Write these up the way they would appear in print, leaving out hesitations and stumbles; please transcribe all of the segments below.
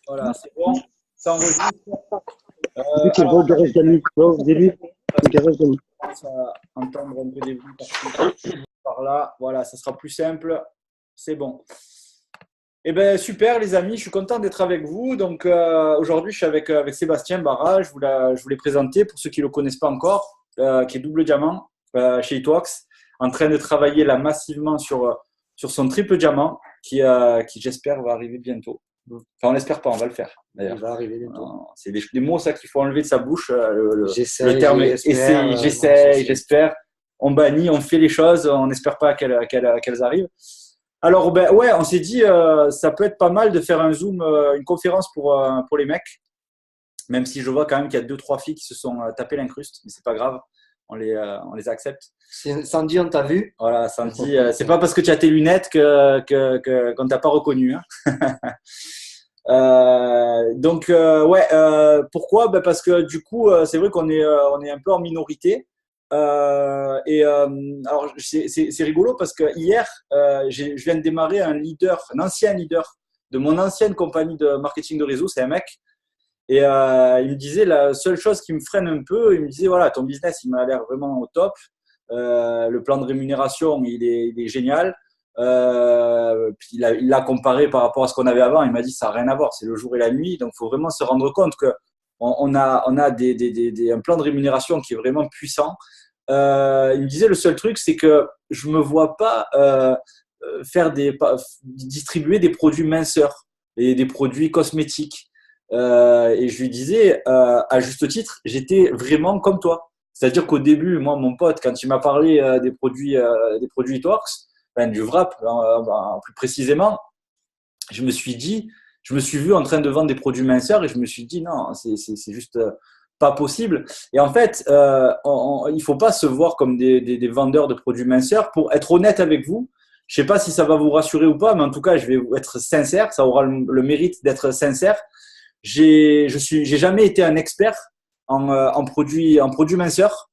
Voilà, c'est bon. Ça enregistre. Vu qu'il va au garage d'amis. Au début, au garage d'amis. On commence à entendre un peu des bruits par-ci, par là. Voilà, ça sera plus simple. C'est bon. Eh bien, super, les amis. Je suis content d'être avec vous. Donc, aujourd'hui, je suis avec Sébastien Barra. Je vous l'ai présenté pour ceux qui ne le connaissent pas encore, qui est double diamant chez Itwax, en train de travailler là massivement sur son triple diamant qui j'espère, va arriver bientôt. Enfin, on l'espère pas, on va le faire. Il va arriver bientôt. C'est des mots ça qu'il faut enlever de sa bouche. J'essaie, le terme j'espère, essaye, j'essaie, j'espère. On bannit, on fait les choses, on n'espère pas qu'elles arrivent. Alors, ben ouais, on s'est dit, ça peut être pas mal de faire un Zoom, une conférence pour les mecs. Même si je vois quand même qu'il y a 2-3 filles qui se sont tapées l'incruste, mais c'est pas grave, on les accepte. Sandy, on t'a vu? Voilà, Sandy, c'est pas parce que tu as tes lunettes qu'on t'a pas reconnu. Hein. Donc ouais, pourquoi? Ben parce que du coup, c'est vrai qu'on est un peu en minorité. Alors c'est rigolo parce que hier, je viens de démarrer un ancien leader de mon ancienne compagnie de marketing de réseau, c'est un mec. Et il me disait la seule chose qui me freine un peu, il me disait voilà, ton business il m'a l'air vraiment au top. Le plan de rémunération il est génial. Puis il l'a comparé par rapport à ce qu'on avait avant. Il m'a dit ça n'a rien à voir, c'est le jour et la nuit. Donc il faut vraiment se rendre compte que on a un plan de rémunération qui est vraiment puissant. Il me disait le seul truc c'est que je me vois pas distribuer des produits minceurs et des produits cosmétiques. Et je lui disais, à juste titre, j'étais vraiment comme toi. C'est-à-dire qu'au début, moi, mon pote, quand il m'a parlé des produits Itworks, du wrap, plus précisément, je me suis vu en train de vendre des produits minceurs et je me suis dit, non, c'est juste pas possible. Et en fait, il faut pas se voir comme des vendeurs de produits minceurs. Pour être honnête avec vous, je sais pas si ça va vous rassurer ou pas, mais en tout cas, je vais être sincère. Ça aura le mérite d'être sincère. J'ai jamais été un expert en produits minceurs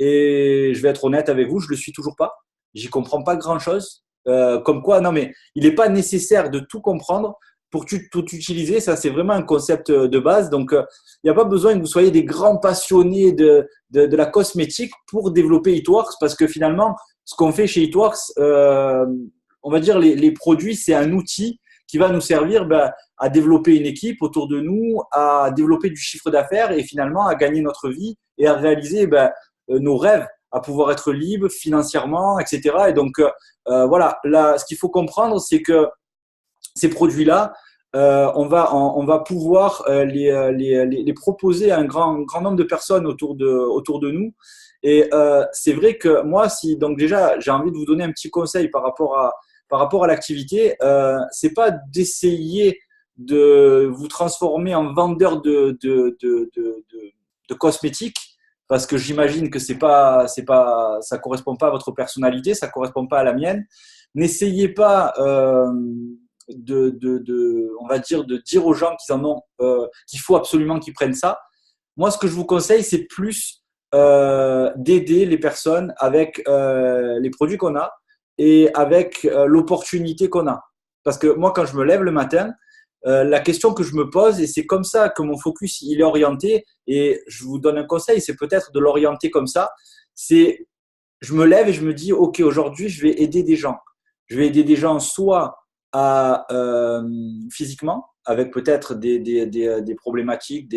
et je vais être honnête avec vous, je le suis toujours pas. J'y comprends pas grand chose. Comme quoi, non mais il n'est pas nécessaire de tout comprendre pour tout utiliser. Ça c'est vraiment un concept de base. Donc il n'y a pas besoin que vous soyez des grands passionnés de la cosmétique pour développer Itworks parce que finalement ce qu'on fait chez Itworks, on va dire les produits c'est un outil qui va nous servir à développer une équipe autour de nous, à développer du chiffre d'affaires et finalement à gagner notre vie et à réaliser nos rêves, à pouvoir être libre financièrement, etc. Et donc, voilà, là, ce qu'il faut comprendre, c'est que ces produits-là, on va pouvoir les proposer à un grand nombre de personnes autour de nous. Et c'est vrai que moi, donc déjà, j'ai envie de vous donner un petit conseil par rapport à l'activité, c'est pas d'essayer de vous transformer en vendeur de cosmétiques, parce que j'imagine que ça correspond pas à votre personnalité, ça correspond pas à la mienne. N'essayez pas on va dire, de dire aux gens qu'il faut absolument qu'ils prennent ça. Moi, ce que je vous conseille, c'est plus d'aider les personnes avec les produits qu'on a et avec l'opportunité qu'on a. Parce que moi, quand je me lève le matin, la question que je me pose, et c'est comme ça que mon focus il est orienté, et je vous donne un conseil, c'est peut-être de l'orienter comme ça, c'est je me lève et je me dis, ok, aujourd'hui, je vais aider des gens. Je vais aider des gens soit physiquement, avec peut-être des problématiques,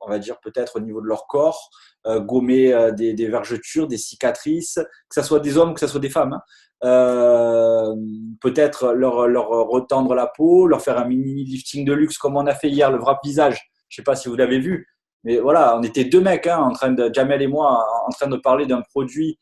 on va dire peut-être au niveau de leur corps, gommer des vergetures, des cicatrices, que ce soit des hommes, que ce soit des femmes. Hein. Peut-être leur retendre la peau, leur faire un mini lifting de luxe comme on a fait hier, le wrap visage. Je ne sais pas si vous l'avez vu, mais voilà, on était deux mecs, hein, Jamel et moi, en train de parler d'un produit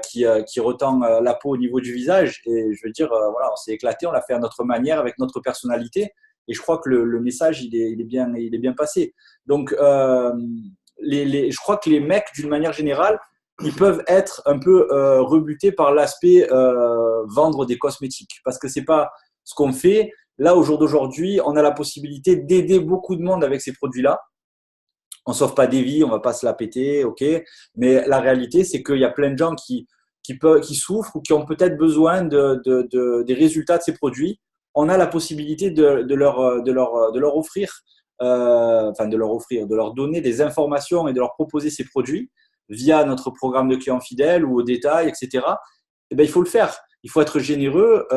qui retend la peau au niveau du visage. Et je veux dire, voilà, on s'est éclaté, on l'a fait à notre manière, avec notre personnalité. Et je crois que le message, il est bien passé. Donc, je crois que les mecs, d'une manière générale, ils peuvent être un peu rebutés par l'aspect vendre des cosmétiques. Parce que c'est pas ce qu'on fait. Là, au jour d'aujourd'hui, on a la possibilité d'aider beaucoup de monde avec ces produits-là. On ne sauve pas des vies, on ne va pas se la péter, ok. Mais la réalité, c'est qu'il y a plein de gens qui souffrent ou qui ont peut-être besoin des résultats de ces produits. on a la possibilité de leur offrir, de leur donner des informations et de leur proposer ces produits via notre programme de clients fidèles ou au détail, etc. Eh ben, il faut le faire. Il faut être généreux,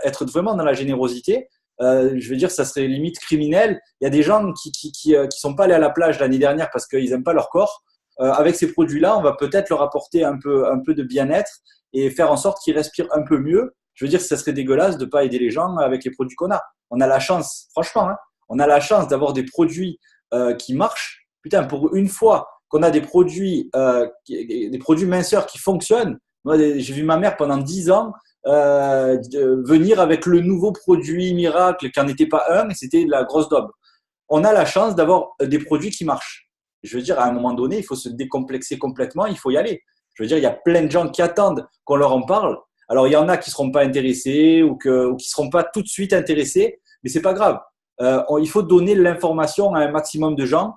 être vraiment dans la générosité. Je veux dire, ça serait limite criminel. Il y a des gens qui sont pas allés à la plage l'année dernière parce qu'ils aiment pas leur corps. Avec ces produits-là, on va peut-être leur apporter un peu de bien-être et faire en sorte qu'ils respirent un peu mieux. Je veux dire, ça serait dégueulasse de pas aider les gens avec les produits qu'on a. On a la chance, franchement, hein, on a la chance d'avoir des produits qui marchent. Putain, pour une fois qu'on a des produits minceurs qui fonctionnent. Moi, j'ai vu ma mère pendant 10 ans venir avec le nouveau produit miracle qui n'en était pas un, et c'était de la grosse daube. On a la chance d'avoir des produits qui marchent. Je veux dire, à un moment donné, il faut se décomplexer complètement, il faut y aller. Je veux dire, il y a plein de gens qui attendent qu'on leur en parle. Alors, il y en a qui ne seront pas intéressés ou qui ne seront pas tout de suite intéressés, mais ce n'est pas grave. Il faut donner l'information à un maximum de gens.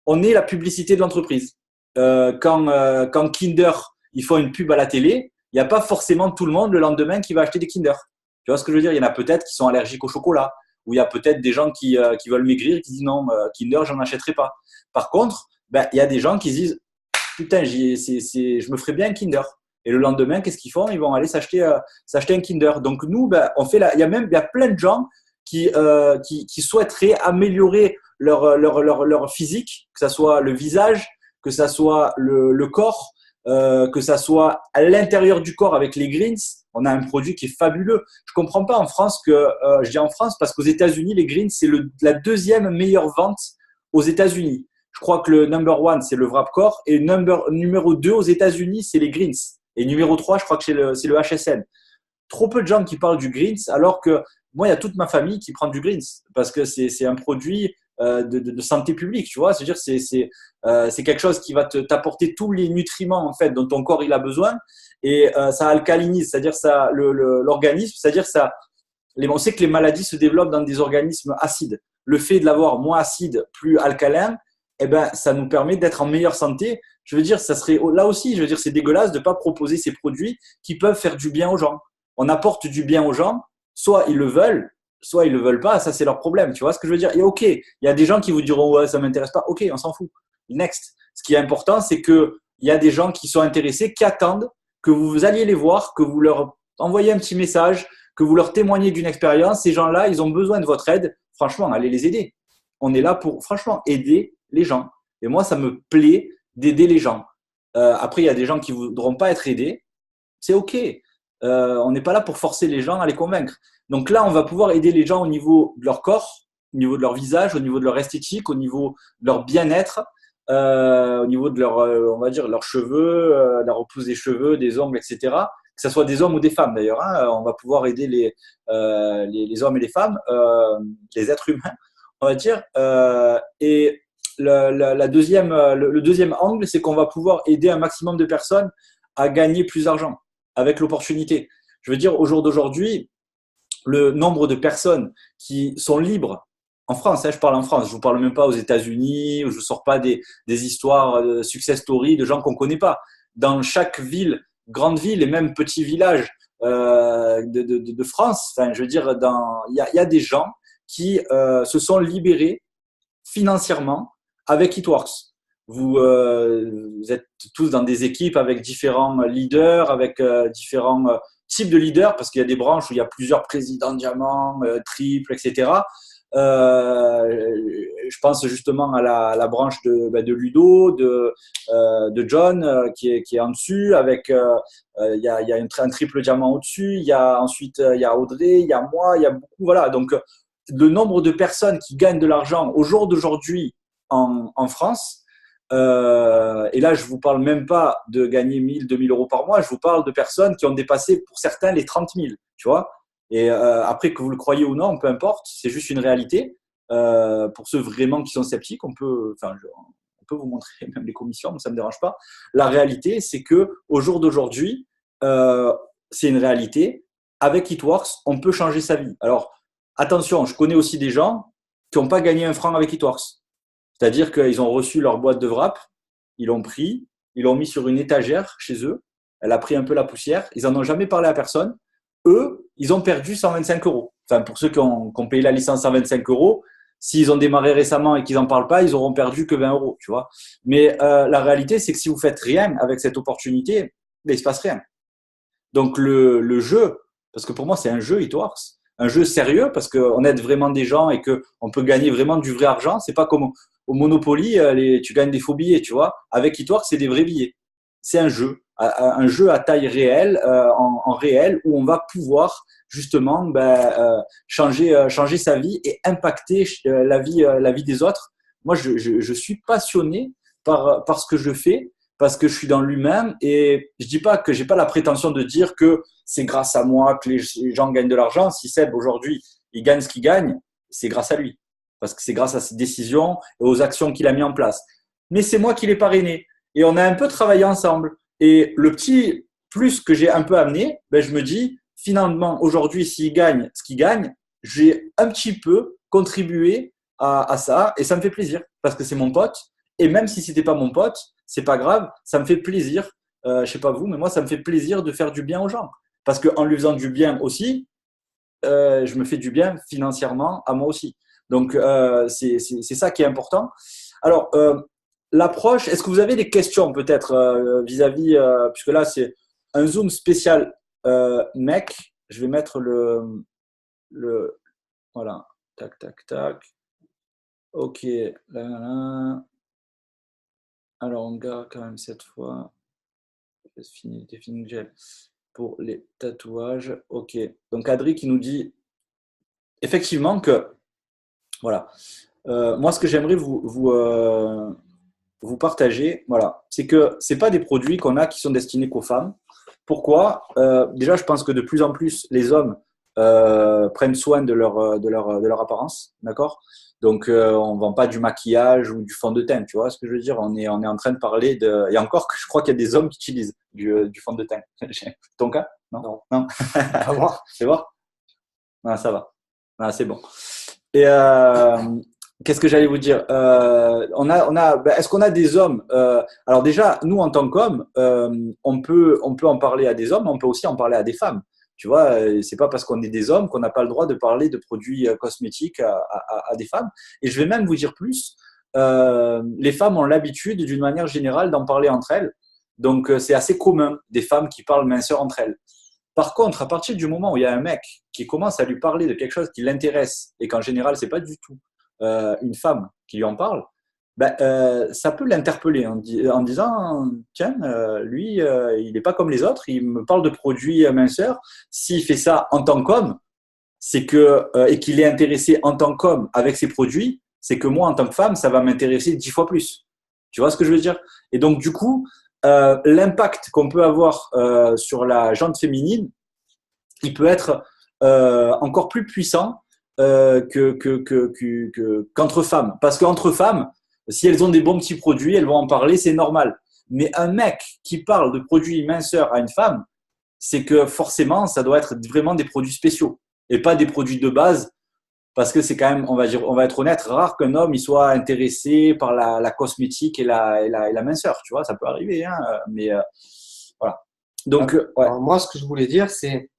On est la publicité de l'entreprise. Quand Kinder, ils font une pub à la télé, il n'y a pas forcément tout le monde le lendemain qui va acheter des Kinder. Tu vois ce que je veux dire? Il y en a peut-être qui sont allergiques au chocolat, ou il y a peut-être des gens qui veulent maigrir et qui disent non, Kinder, j'en achèterai pas. Par contre, ben, il y a des gens qui se disent putain, je me ferais bien un Kinder. Et le lendemain, qu'est-ce qu'ils font? Ils vont aller s'acheter un Kinder. Donc nous, ben, il y a plein de gens qui souhaiteraient améliorer leur physique, que ce soit le visage, que ce soit le corps, que ça soit à l'intérieur du corps avec les greens. On a un produit qui est fabuleux. Je comprends pas en France je dis en France parce qu'aux États-Unis, les greens, c'est la deuxième meilleure vente aux États-Unis. Je crois que le number one, c'est le Wrapcore et numéro 2 aux États-Unis, c'est les greens. Et numéro 3, je crois que c'est le HSN. Trop peu de gens qui parlent du greens, alors que moi, il y a toute ma famille qui prend du greens parce que c'est un produit de santé publique, tu vois. C'est-à-dire, c'est quelque chose qui va t'apporter tous les nutriments en fait dont ton corps il a besoin et ça alcalinise, c'est-à-dire ça l'organisme, c'est-à-dire ça. On sait que les maladies se développent dans des organismes acides. Le fait de l'avoir moins acide, plus alcalin, eh ben, ça nous permet d'être en meilleure santé. Je veux dire, ça serait là aussi, je veux dire, c'est dégueulasse de ne pas proposer ces produits qui peuvent faire du bien aux gens. On apporte du bien aux gens, soit ils le veulent, soit ils le veulent pas. Ça, c'est leur problème. Tu vois ce que je veux dire? Et ok, il y a des gens qui vous diront ouais, ça m'intéresse pas. Ok, on s'en fout. Next. Ce qui est important, c'est que il y a des gens qui sont intéressés, qui attendent que vous alliez les voir, que vous leur envoyez un petit message, que vous leur témoignez d'une expérience. Ces gens-là, ils ont besoin de votre aide. Franchement, allez les aider. On est là pour, franchement, aider les gens. Et moi, ça me plaît d'aider les gens. Après, il y a des gens qui ne voudront pas être aidés. C'est OK. On n'est pas là pour forcer les gens à les convaincre. Donc là, on va pouvoir aider les gens au niveau de leur corps, au niveau de leur visage, au niveau de leur esthétique, au niveau de leur bien-être, au niveau de leur, on va dire, leurs cheveux, la repousse des cheveux, des ongles, etc. Que ce soit des hommes ou des femmes d'ailleurs. Hein. On va pouvoir aider les hommes et les femmes, les êtres humains, on va dire. Et le deuxième angle, c'est qu'on va pouvoir aider un maximum de personnes à gagner plus d'argent avec l'opportunité. Je veux dire, au jour d'aujourd'hui, le nombre de personnes qui sont libres en France, hein, je parle en France, je ne vous parle même pas aux États-Unis, je ne vous sors pas des histoires success story de gens qu'on ne connaît pas. Dans chaque ville, grande ville et même petit village de France, enfin, je veux dire, il y a des gens qui se sont libérés financièrement avec Eatworks. Vous êtes tous dans des équipes avec différents leaders, avec différents types de leaders, parce qu'il y a des branches où il y a plusieurs présidents diamants, triples, etc. Je pense justement à la branche de Ludo, de John, qui est en dessus, avec il y a un triple diamant au-dessus, ensuite il y a Audrey, il y a moi, il y a beaucoup, voilà. Donc le nombre de personnes qui gagnent de l'argent au jour d'aujourd'hui en France, et là je vous parle même pas de gagner 1000, 2000 euros par mois, je vous parle de personnes qui ont dépassé pour certains les 30 000, tu vois. Et après, que vous le croyez ou non, peu importe, c'est juste une réalité. Pour ceux vraiment qui sont sceptiques, on peut vous montrer même les commissions, mais ça ne me dérange pas. La réalité, c'est que au jour d'aujourd'hui, c'est une réalité. Avec Eatworks, on peut changer sa vie. Alors, attention, je connais aussi des gens qui n'ont pas gagné un franc avec Eatworks. C'est-à-dire qu'ils ont reçu leur boîte de wrap, ils l'ont pris, ils l'ont mis sur une étagère chez eux, elle a pris un peu la poussière, ils n'en ont jamais parlé à personne. Eux, ils ont perdu 125 euros. enfin pour ceux qui ont payé la licence 125 euros, s'ils ont démarré récemment et qu'ils n'en parlent pas, ils auront perdu que 20 euros, tu vois. Mais la réalité, c'est que si vous faites rien avec cette opportunité, ben, il se passe rien. Donc le jeu, parce que pour moi c'est un jeu It Works, un jeu sérieux parce qu'on aide vraiment des gens et que on peut gagner vraiment du vrai argent. C'est pas comme au Monopoly, tu gagnes des faux billets, tu vois. Avec It Works, c'est des vrais billets. C'est un jeu à taille réelle, en réel, où on va pouvoir justement changer sa vie et impacter la vie des autres. Moi, je suis passionné par ce que je fais parce que je suis dans l'humain et je dis pas que j'ai pas la prétention de dire que c'est grâce à moi que les gens gagnent de l'argent. Si Seb aujourd'hui il gagne ce qu'il gagne, c'est grâce à lui parce que c'est grâce à ses décisions et aux actions qu'il a mis en place. Mais c'est moi qui l'ai parrainé et on a un peu travaillé ensemble. Et le petit plus que j'ai un peu amené, ben je me dis finalement aujourd'hui s'il gagne ce qu'il gagne, j'ai un petit peu contribué à ça et ça me fait plaisir parce que c'est mon pote. Et même si c'était pas mon pote, c'est pas grave, ça me fait plaisir. Je sais pas vous, mais moi, ça me fait plaisir de faire du bien aux gens. Parce qu'en lui faisant du bien aussi, je me fais du bien financièrement à moi aussi. Donc, c'est ça qui est important. Alors, l'approche, est-ce que vous avez des questions peut-être vis-à-vis, puisque là, c'est un Zoom spécial mec. Je vais mettre voilà, tac, tac, tac. Ok, là, là, là. Alors, on garde quand même cette fois. Défini gel pour les tatouages. Ok. Donc, Adri qui nous dit effectivement que, voilà, moi, ce que j'aimerais vous partager, voilà, c'est que ce pas des produits qu'on a qui sont destinés qu'aux femmes. Pourquoi déjà, je pense que de plus en plus, les hommes prennent soin de leur apparence, d'accord. Donc, on ne vend pas du maquillage ou du fond de teint, tu vois ce que je veux dire. On est en train de parler de… Et encore, je crois qu'il y a des hommes qui utilisent du fond de teint. Ton cas? Non. Non. Pas moi. C'est bon? Non, ça va. Ah, c'est bon. Et qu'est-ce que j'allais vous dire est-ce qu'on a des hommes alors déjà, nous en tant qu'hommes, on peut en parler à des hommes, mais on peut aussi en parler à des femmes. Tu vois, c'est pas parce qu'on est des hommes qu'on n'a pas le droit de parler de produits cosmétiques à des femmes. Et je vais même vous dire plus. Les femmes ont l'habitude, d'une manière générale, d'en parler entre elles. Donc, c'est assez commun des femmes qui parlent minceur entre elles. Par contre, à partir du moment où il y a un mec qui commence à lui parler de quelque chose qui l'intéresse et qu'en général, c'est pas du tout une femme qui lui en parle, ça peut l'interpeller en disant tiens, lui, il n'est pas comme les autres, il me parle de produits minceurs. S'il fait ça en tant qu'homme, c'est que et qu'il est intéressé en tant qu'homme avec ses produits, c'est que moi, en tant que femme, ça va m'intéresser 10 fois plus. Tu vois ce que je veux dire? Et donc, du coup, l'impact qu'on peut avoir sur la jante féminine, il peut être encore plus puissant qu'entre femmes. Parce qu'entre femmes, si elles ont des bons petits produits, elles vont en parler, c'est normal. Mais un mec qui parle de produits minceurs à une femme, c'est que forcément, ça doit être vraiment des produits spéciaux et pas des produits de base. Parce que c'est quand même, on va être honnête, rare qu'un homme il soit intéressé par la cosmétique et la minceur, tu vois, ça peut arriver, hein, mais voilà. Donc, ouais. Alors, moi, ce que je voulais dire, c'est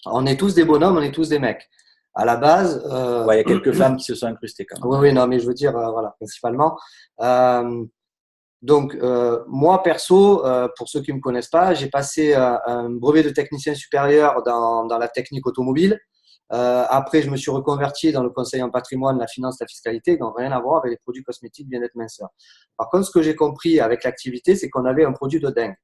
on est tous des bonhommes, on est tous des mecs. À la base, il y a quelques femmes qui se sont incrustées quand même. Oui, non, mais je veux dire, voilà, principalement. Donc, moi, perso, pour ceux qui ne me connaissent pas, j'ai passé un brevet de technicien supérieur dans la technique automobile. Après, je me suis reconverti dans le conseil en patrimoine, la finance, la fiscalité, qui n'ont rien à voir avec les produits cosmétiques bien-être minceur. Par contre, ce que j'ai compris avec l'activité, c'est qu'on avait un produit de dingue.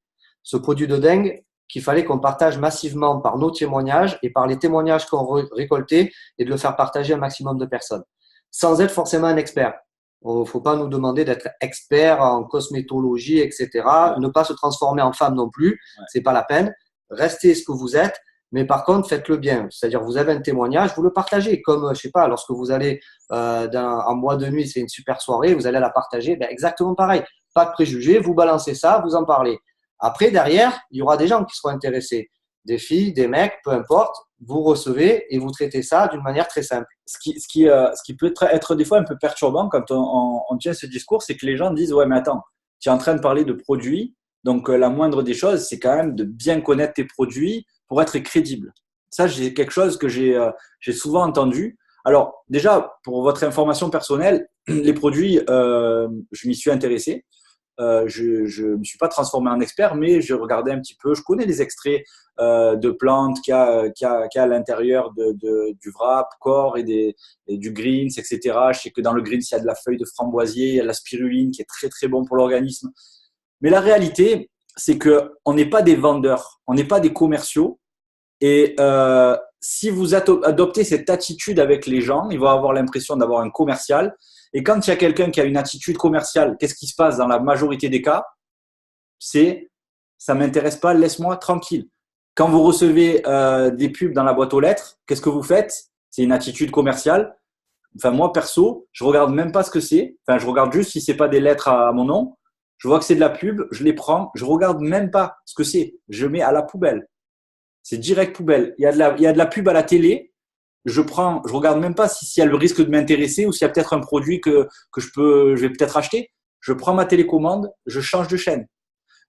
Ce produit de dingue qu'il fallait qu'on partage massivement par nos témoignages et par les témoignages qu'on récoltait et de le faire partager à un maximum de personnes, sans être forcément un expert. Il ne faut pas nous demander d'être expert en cosmétologie, etc. Ouais. Ne pas se transformer en femme non plus, c'est pas la peine. Restez ce que vous êtes. Mais par contre, faites-le bien. C'est-à-dire, vous avez un témoignage, vous le partagez. Comme, je sais pas, lorsque vous allez en boîte de nuit, c'est une super soirée, vous allez la partager. Exactement pareil. Pas de préjugés, vous balancez ça, vous en parlez. Après, derrière, il y aura des gens qui seront intéressés. Des filles, des mecs, peu importe. Vous recevez et vous traitez ça d'une manière très simple. Ce qui peut être des fois un peu perturbant quand on tient ce discours, c'est que les gens disent « Ouais, mais attends, tu es en train de parler de produits, donc la moindre des choses, c'est quand même de bien connaître tes produits pour être crédible. » Ça, j'ai quelque chose que j'ai souvent entendu. Alors, déjà, pour votre information personnelle, les produits, je m'y suis intéressé. Je ne me suis pas transformé en expert, mais je regardais un petit peu. Je connais les extraits de plantes qu'il y a à l'intérieur du wrap, corps et du greens, etc. Je sais que dans le greens, il y a de la feuille de framboisier, il y a de la spiruline qui est très, très bon pour l'organisme. Mais la réalité, c'est qu'on n'est pas des vendeurs, on n'est pas des commerciaux. Et si vous adoptez cette attitude avec les gens, ils vont avoir l'impression d'avoir un commercial. Et quand il y a quelqu'un qui a une attitude commerciale, qu'est-ce qui se passe dans la majorité des cas? C'est ça m'intéresse pas, laisse-moi tranquille. Quand vous recevez des pubs dans la boîte aux lettres, qu'est-ce que vous faites? C'est une attitude commerciale. Enfin, moi, perso, je regarde même pas ce que c'est. Enfin, je regarde juste si c'est pas des lettres à mon nom. Je vois que c'est de la pub, je les prends. Je regarde même pas ce que c'est. Je mets à la poubelle. C'est direct poubelle. Il y a de la pub à la télé. Je regarde même pas si elle a le risque de m'intéresser ou s'il y a peut-être un produit que je vais peut-être acheter. Je prends ma télécommande, je change de chaîne.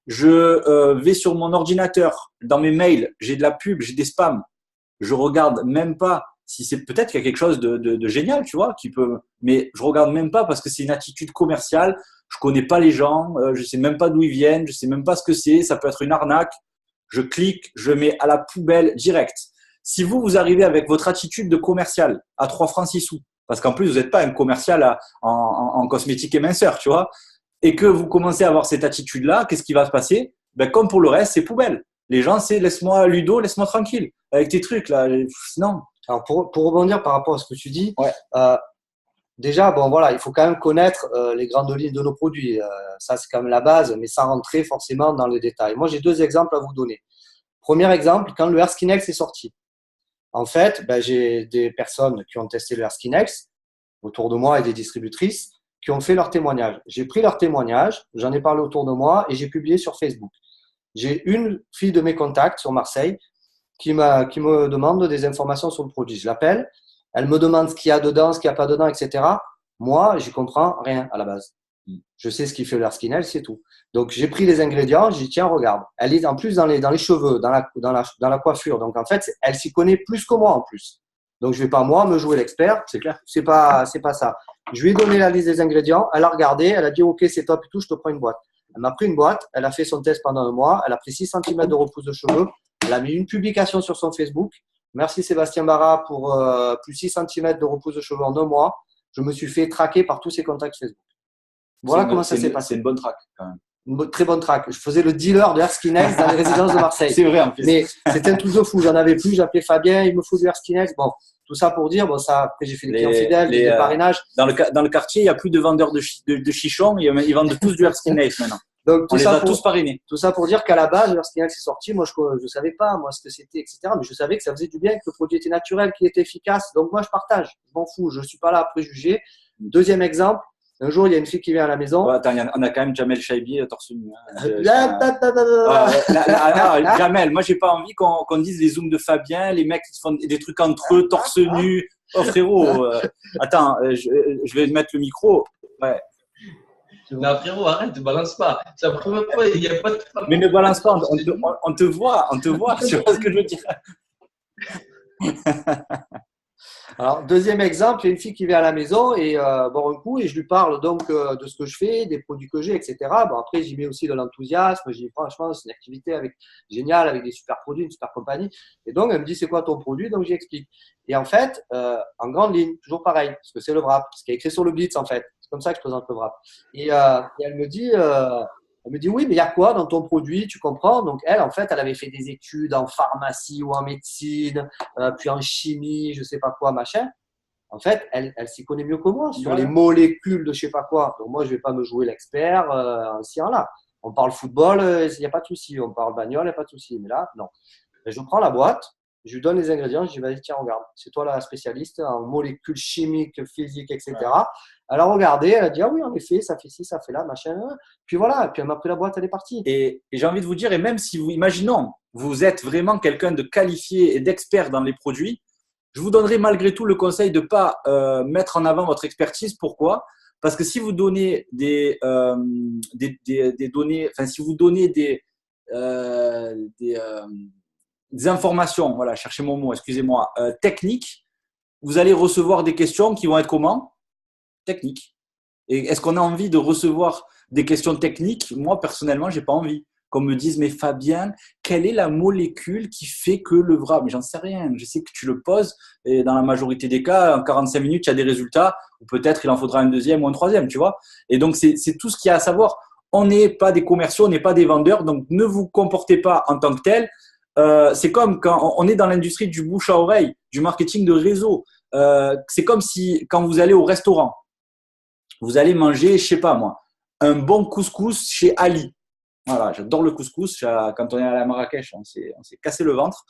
Je vais sur mon ordinateur, dans mes mails, j'ai de la pub, j'ai des spams. Je regarde même pas si c'est peut-être qu'il y a quelque chose de génial, tu vois, mais je regarde même pas parce que c'est une attitude commerciale. Je connais pas les gens, je sais même pas d'où ils viennent, je sais même pas ce que c'est. Ça peut être une arnaque. Je clique, je mets à la poubelle direct. Si vous arrivez avec votre attitude de commercial à 3 francs 6 sous, parce qu'en plus, vous n'êtes pas un commercial en cosmétique et minceur, tu vois, et que vous commencez à avoir cette attitude-là, qu'est-ce qui va se passer? Ben, comme pour le reste, c'est poubelle. Les gens, c'est laisse-moi Ludo, laisse-moi tranquille avec tes trucs là. Non. Alors pour rebondir par rapport à ce que tu dis, Ouais. déjà, bon voilà, il faut quand même connaître les grandes lignes de nos produits. Ça, c'est quand même la base, mais sans rentrer forcément dans les détails. Moi, j'ai 2 exemples à vous donner. Premier exemple, quand le Erskinex est sorti. En fait, ben, j'ai des personnes qui ont testé le Erskinex autour de moi et des distributrices qui ont fait leur témoignage. J'ai pris leur témoignage, j'en ai parlé autour de moi et j'ai publié sur Facebook. J'ai une fille de mes contacts sur Marseille qui me demande des informations sur le produit. Je l'appelle, elle me demande ce qu'il y a dedans, ce qu'il n'y a pas dedans, etc. Moi, j'y comprends rien à la base. Je sais ce qu'il fait leur skinel, c'est tout. Donc, j'ai pris les ingrédients, j'ai dit, tiens, regarde. Elle est en plus dans les cheveux, dans la coiffure. Donc, en fait, elle s'y connaît plus que moi en plus. Donc, je vais pas, moi, me jouer l'expert. C'est clair. C'est pas ça. Je lui ai donné la liste des ingrédients. Elle a regardé. Elle a dit, OK, c'est top et tout, je te prends une boîte. Elle m'a pris une boîte. Elle a fait son test pendant 1 mois. Elle a pris 6 cm de repousse de cheveux. Elle a mis une publication sur son Facebook. Merci Sébastien Barra pour plus 6 cm de repousse de cheveux en 1 mois. Je me suis fait traquer par tous ses contacts Facebook. Voilà comment ça s'est passé. C'est une bonne track quand même. Une très bonne track. Je faisais le dealer de Erskinex dans les résidences de Marseille. C'est vrai en plus. Mais c'était un truc de fou. J'en avais plus. J'appelais Fabien. Il me faut du Erskinex. Bon, tout ça pour dire, bon, ça, après, j'ai fait des clients fidèles, des parrainages. Dans le quartier, il n'y a plus de vendeurs de chichons. Ils vendent tous du Erskinex maintenant. Donc, on les a tous parrainés. Tout ça pour dire qu'à la base, Erskinex est sorti. Moi, je savais pas, moi, ce que c'était, etc. Mais je savais que ça faisait du bien, que le produit était naturel, qu'il était efficace. Donc, moi, je partage. Je m'en fous. Je suis pas là à préjuger. Deuxième exemple. Un jour, il y a une fille qui vient à la maison. Ouais, attends, on a quand même Jamel Chaibi torse nu. Jamel, moi, j'ai pas envie qu'on dise les zooms de Fabien, les mecs qui font des trucs entre eux, torse nu. Oh frérot, attends, je vais mettre le micro. Ouais. Non, frérot, arrête, ne balance pas. C'est la première fois, il n'y a pas de femme. Mais ne balance pas, on te voit, tu vois ce que je veux dire. Alors, deuxième exemple, il y a une fille qui vient à la maison et boire un coup et je lui parle donc de ce que je fais, des produits que j'ai, etc. Bon, après, j'y mets aussi de l'enthousiasme. J'y dis franchement, c'est une activité géniale avec des super produits, une super compagnie. Et donc, elle me dit, c'est quoi ton produit? Donc, j'explique. Et en fait, en grande ligne, toujours pareil, parce que c'est le wrap, ce qui est écrit sur le Blitz, en fait. C'est comme ça que je présente le wrap. Et elle me dit… oui, mais il y a quoi dans ton produit, tu comprends? Donc, elle, en fait, elle avait fait des études en pharmacie ou en médecine, puis en chimie, je sais pas quoi, machin. En fait, elle s'y connaît mieux que moi sur les molécules de je sais pas quoi. Donc, moi, je vais pas me jouer l'expert ici en là. On parle football, il n'y a pas de souci. On parle bagnole, il n'y a pas de souci. Mais là, non. Et je prends la boîte, je lui donne les ingrédients, je dis, vas-y, tiens, regarde. C'est toi la spécialiste en molécules chimiques, physiques, etc. Ouais. Elle a regardé, elle a dit, ah oui, en effet, ça fait ci, ça fait là, machin. Puis voilà, puis elle m'a pris la boîte, elle est partie. Et j'ai envie de vous dire, et même si imaginons, vous êtes vraiment quelqu'un de qualifié et d'expert dans les produits, je vous donnerai malgré tout le conseil de ne pas mettre en avant votre expertise. Pourquoi? Parce que si vous donnez des données, enfin, si vous donnez des informations, voilà, cherchez mon mot, excusez-moi, techniques, vous allez recevoir des questions qui vont être comment? Techniques. Et est-ce qu'on a envie de recevoir des questions techniques? Moi, personnellement, j'ai pas envie. Qu'on me dise, mais Fabien, quelle est la molécule qui fait que le bras? Mais j'en sais rien. Je sais que tu le poses et dans la majorité des cas, en 45 minutes, il y a des résultats ou peut-être il en faudra un deuxième ou un troisième, tu vois. Et donc, c'est tout ce qu'il y a à savoir. On n'est pas des commerciaux, on n'est pas des vendeurs, donc ne vous comportez pas en tant que tel. C'est comme quand on est dans l'industrie du bouche à oreille, du marketing de réseau. C'est comme si quand vous allez au restaurant, vous allez manger, je sais pas moi, un bon couscous chez Ali. Voilà, j'adore le couscous. Quand on est allé à Marrakech, on s'est cassé le ventre.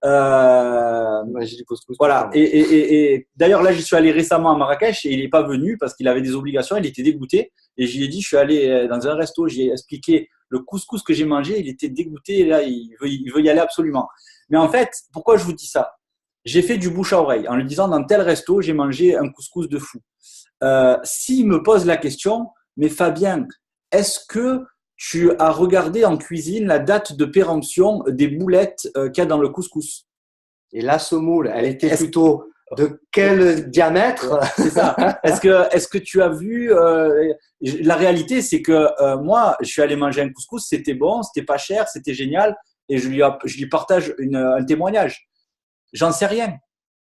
J'ai du couscous. Voilà. Et d'ailleurs, là, j'y suis allé récemment à Marrakech et il n'est pas venu parce qu'il avait des obligations. Il était dégoûté. Et je lui ai dit, je suis allé dans un resto, j'ai expliqué le couscous que j'ai mangé. Il était dégoûté. Et là, il veut y aller absolument. Mais en fait, pourquoi je vous dis ça? J'ai fait du bouche à oreille en lui disant, dans tel resto, j'ai mangé un couscous de fou. S'il me pose la question, mais Fabien, est-ce que tu as regardé en cuisine la date de péremption des boulettes qu'il y a dans le couscous? Et la semoule, elle était plutôt de quel diamètre? C'est ça. Est-ce que tu as vu la réalité, c'est que moi, je suis allé manger un couscous, c'était bon, c'était pas cher, c'était génial, et je lui partage un témoignage. J'en sais rien.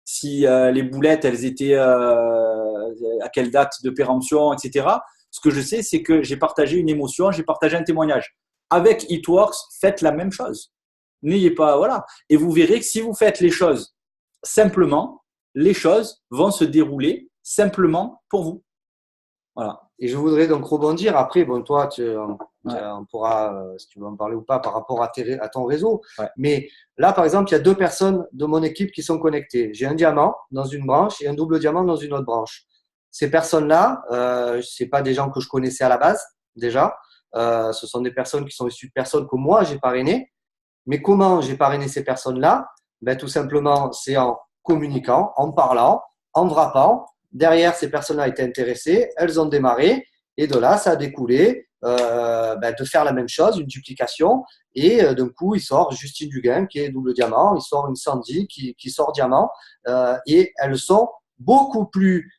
Si les boulettes, elles étaient à quelle date de péremption, etc. Ce que je sais, c'est que j'ai partagé une émotion, j'ai partagé un témoignage. Avec Eatworks, faites la même chose. N'ayez pas, voilà. Et vous verrez que si vous faites les choses simplement, les choses vont se dérouler simplement pour vous. Voilà. Et je voudrais donc rebondir. Après, bon, toi, on pourra, si tu veux en parler ou pas, par rapport à ton réseau. Ouais. Mais là, par exemple, il y a 2 personnes de mon équipe qui sont connectées. J'ai un diamant dans une branche et un double diamant dans une autre branche. Ces personnes-là, c'est pas des gens que je connaissais à la base, déjà. Ce sont des personnes qui sont issues de personnes que moi, j'ai parrainées. Mais comment j'ai parrainé ces personnes-là? Ben, tout simplement, c'est en communiquant, en parlant, en wrappant. Derrière, ces personnes-là étaient intéressées, elles ont démarré, et de là, ça a découlé de faire la même chose, une duplication. Et d'un coup, il sort Justine Duguin qui est double diamant, il sort une Sandy qui sort diamant, et elles sont beaucoup plus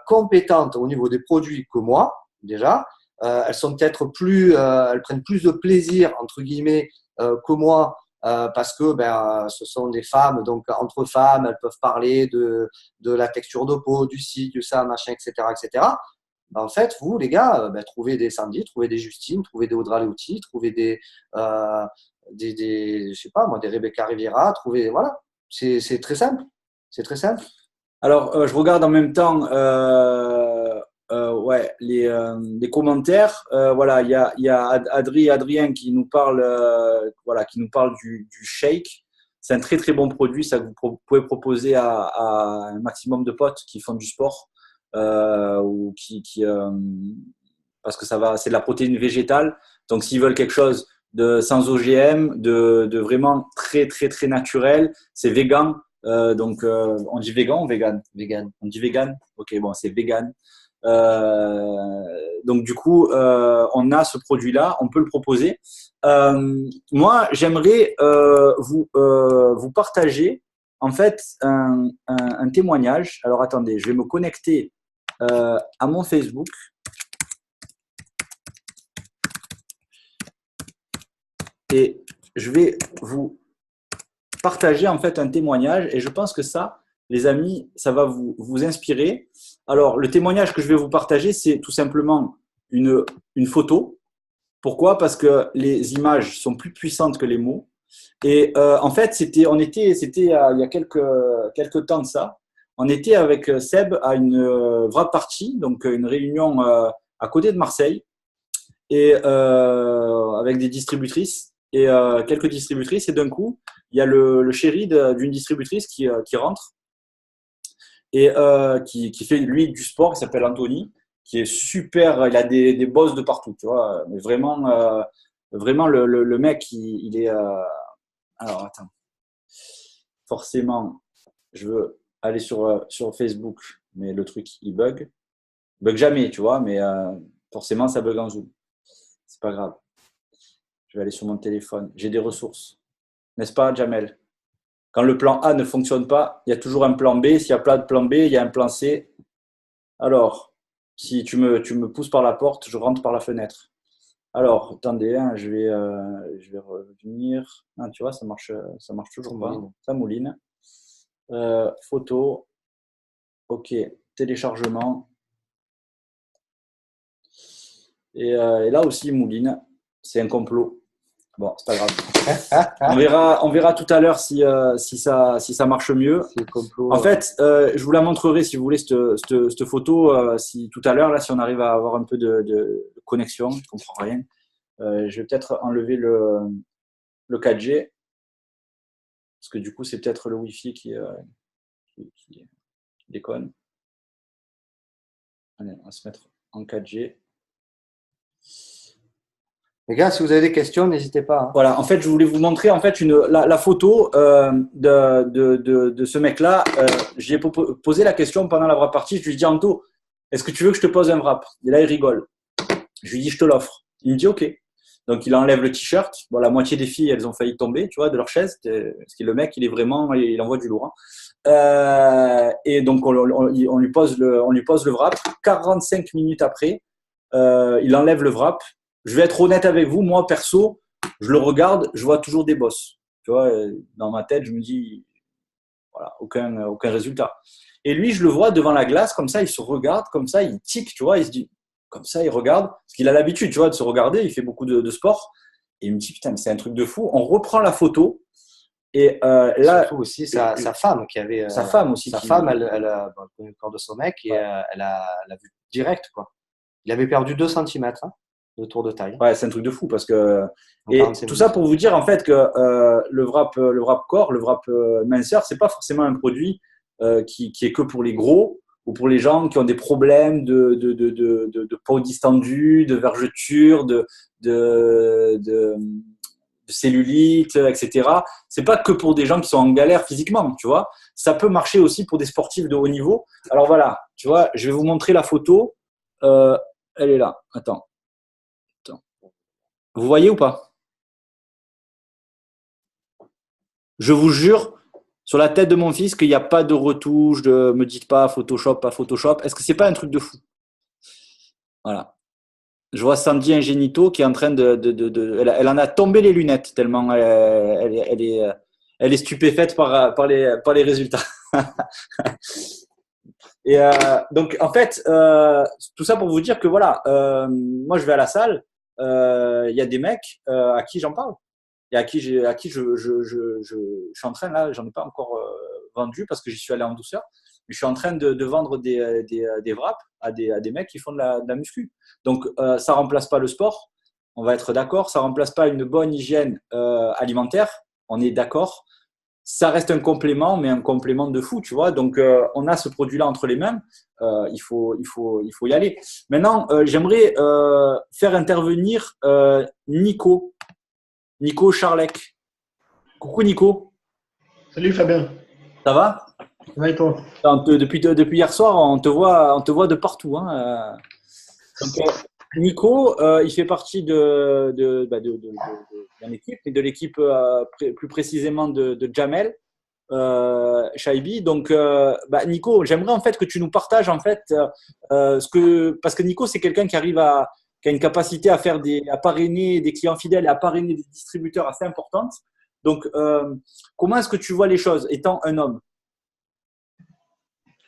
compétentes au niveau des produits que moi, déjà. Elles sont peut-être plus, elles prennent plus de plaisir, entre guillemets, que moi, parce que ce sont des femmes, donc entre femmes, elles peuvent parler de la texture de peau, du ci, du ça, machin, etc., etc. En fait, vous, les gars, trouvez des Sandy, trouvez des Justine, trouvez des Audra Leotti, trouvez je sais pas moi, des Rebecca Riviera, trouvez, voilà. C'est très simple. C'est très simple. Alors, je regarde en même temps ouais, les commentaires. Voilà, il y a Adrien qui nous parle, voilà, qui nous parle du shake. C'est un très très bon produit, ça que vous pouvez proposer à un maximum de potes qui font du sport ou parce que c'est de la protéine végétale. Donc, s'ils veulent quelque chose de sans OGM, de vraiment très très très naturel, c'est vegan. Donc, on dit vegan ou vegan? Vegan. On dit vegan? Ok, bon, c'est vegan. Donc, du coup, on a ce produit-là, on peut le proposer. Moi, j'aimerais vous partager en fait un témoignage. Alors, attendez, je vais me connecter à mon Facebook. Et je vais vous partager en fait un témoignage et je pense que ça, les amis, ça va vous inspirer. Alors, le témoignage que je vais vous partager, c'est tout simplement une photo. Pourquoi? Parce que les images sont plus puissantes que les mots. Et en fait, c'était il y a quelques temps de ça. On était avec Seb à une wrap party, donc une réunion à côté de Marseille, et avec des distributrices et quelques distributrices. Et d'un coup, il y a le chéri d'une distributrice qui rentre et qui fait lui du sport, qui s'appelle Anthony, qui est super, il a des bosses de partout, tu vois, mais vraiment le mec, il est alors attends, forcément, je veux aller sur Facebook, mais le truc il bug jamais, tu vois, mais forcément ça bug en Zoom, c'est pas grave. Je vais aller sur mon téléphone, j'ai des ressources, n'est-ce pas, Jamel? Quand le plan A ne fonctionne pas, il y a toujours un plan B. S'il n'y a pas de plan B, il y a un plan C. Alors, si tu me pousses par la porte, je rentre par la fenêtre. Alors, attendez, hein, je vais revenir. Ah, tu vois, ça marche toujours pas. Ça mouline. Photo. OK. Téléchargement. Et là aussi, il mouline. C'est un complot. Bon, c'est pas grave. On verra tout à l'heure si ça marche mieux. En fait, je vous la montrerai si vous voulez cette photo. Si tout à l'heure, là, si on arrive à avoir un peu de connexion, je comprends rien. Je vais peut-être enlever le 4G parce que du coup, c'est peut-être le Wi-Fi qui déconne. Allez, on va se mettre en 4G. Les gars, si vous avez des questions, n'hésitez pas. Hein. Voilà, en fait, je voulais vous montrer en fait la photo de ce mec-là. J'ai posé la question pendant la wrap party. Je lui ai dit, Anto, est-ce que tu veux que je te pose un wrap? Et là, il rigole. Je lui dis, je te l'offre. Il me dit, OK. Donc, il enlève le t-shirt. Bon, la moitié des filles, elles ont failli tomber, tu vois, de leur chaise. Parce que le mec, il envoie du lourd. Hein. Et donc, on lui pose le wrap. 45 minutes après, il enlève le wrap. Je vais être honnête avec vous, moi perso, je le regarde, je vois toujours des bosses. Tu vois, dans ma tête, je me dis, voilà, aucun résultat. Et lui, je le vois devant la glace, comme ça, il se regarde, comme ça, il tique, tu vois, il se dit, comme ça, il regarde, parce qu'il a l'habitude, tu vois, de se regarder, il fait beaucoup de sport. Et il me dit, putain, mais c'est un truc de fou. On reprend la photo. Et là, surtout aussi sa femme qui avait. Sa femme aussi. Sa femme, elle a connu le corps de son mec et elle a vu direct, quoi. Il avait perdu 2 cm. Hein. De tour de taille. Ouais, c'est un truc de fou parce que et tout ça pour vous dire en fait que le wrap corps, le wrap minceur, c'est pas forcément un produit qui est que pour les gros ou pour les gens qui ont des problèmes de peau distendue, de vergeture, de cellulite, etc. C'est pas que pour des gens qui sont en galère physiquement, tu vois. Ça peut marcher aussi pour des sportifs de haut niveau. Alors voilà, tu vois, je vais vous montrer la photo. Elle est là. Attends. Vous voyez ou pas? Je vous jure, sur la tête de mon fils, qu'il n'y a pas de retouche, de me dites pas Photoshop, pas Photoshop. Est-ce que c'est pas un truc de fou? Voilà. Je vois Sandy Ingenito qui est en train elle en a tombé les lunettes tellement elle est stupéfaite par les résultats. Et donc, en fait, tout ça pour vous dire que voilà, moi je vais à la salle. Il y a des mecs à qui j'en parle et à qui je suis en train, là, j'en ai pas encore vendu parce que j'y suis allé en douceur, mais je suis en train de vendre des wraps à des mecs qui font de la muscu. Donc, ça remplace pas le sport, on va être d'accord, ça remplace pas une bonne hygiène alimentaire, on est d'accord. Ça reste un complément, mais un complément de fou, tu vois. Donc, on a ce produit-là entre les mains. Il faut y aller. Maintenant, j'aimerais faire intervenir Nico Charlec. Coucou Nico. Salut Fabien. Ça va? Ça va et toi? Depuis hier soir, on te voit de partout. Hein. Donc, Nico, il fait partie d'une équipe, et de l'équipe plus précisément de Jamel Shaibi. Donc, Nico, j'aimerais en fait que tu nous partages en fait parce que Nico, c'est quelqu'un qui a une capacité à parrainer des clients fidèles et à parrainer des distributeurs assez importantes. Donc, comment est-ce que tu vois les choses étant un homme?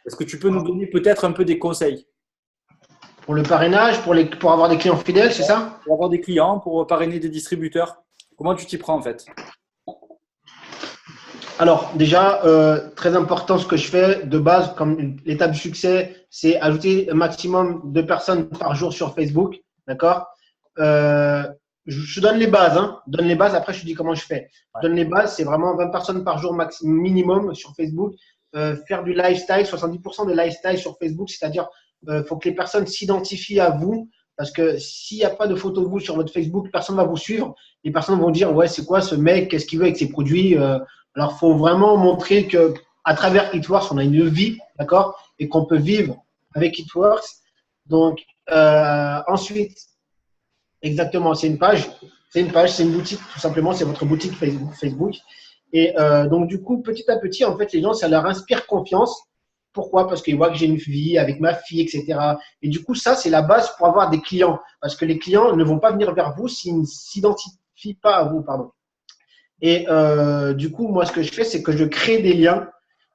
Est-ce que tu peux nous donner peut-être un peu des conseils? Pour le parrainage, pour avoir des clients fidèles, c'est ça? Pour avoir des clients, pour parrainer des distributeurs. Comment tu t'y prends en fait? Alors, déjà, très important ce que je fais de base, comme l'étape du succès, c'est ajouter un maximum de personnes par jour sur Facebook. D'accord? Je donne les bases. Hein. Je donne les bases, après je te dis comment je fais. Je donne les bases, c'est vraiment 20 personnes par jour minimum sur Facebook. Faire du lifestyle, 70% de lifestyle sur Facebook, c'est-à-dire faut que les personnes s'identifient à vous, parce que s'il n'y a pas de photo de vous sur votre Facebook, personne ne va vous suivre. Les personnes vont dire ouais, c'est quoi ce mec, qu'est-ce qu'il veut avec ses produits. Alors, il faut vraiment montrer que à travers Hitworks, on a une vie, d'accord, et qu'on peut vivre avec Hitworks. Donc, ensuite, exactement, c'est une page, c'est une boutique, tout simplement, c'est votre boutique Facebook. Et donc, du coup, petit à petit, en fait, les gens, ça leur inspire confiance. Pourquoi? Parce qu'ils voient que j'ai une vie avec ma fille, etc. Et du coup, ça, c'est la base pour avoir des clients. Parce que les clients ne vont pas venir vers vous s'ils ne s'identifient pas à vous, pardon. Et du coup, moi, ce que je fais, c'est que je crée des liens.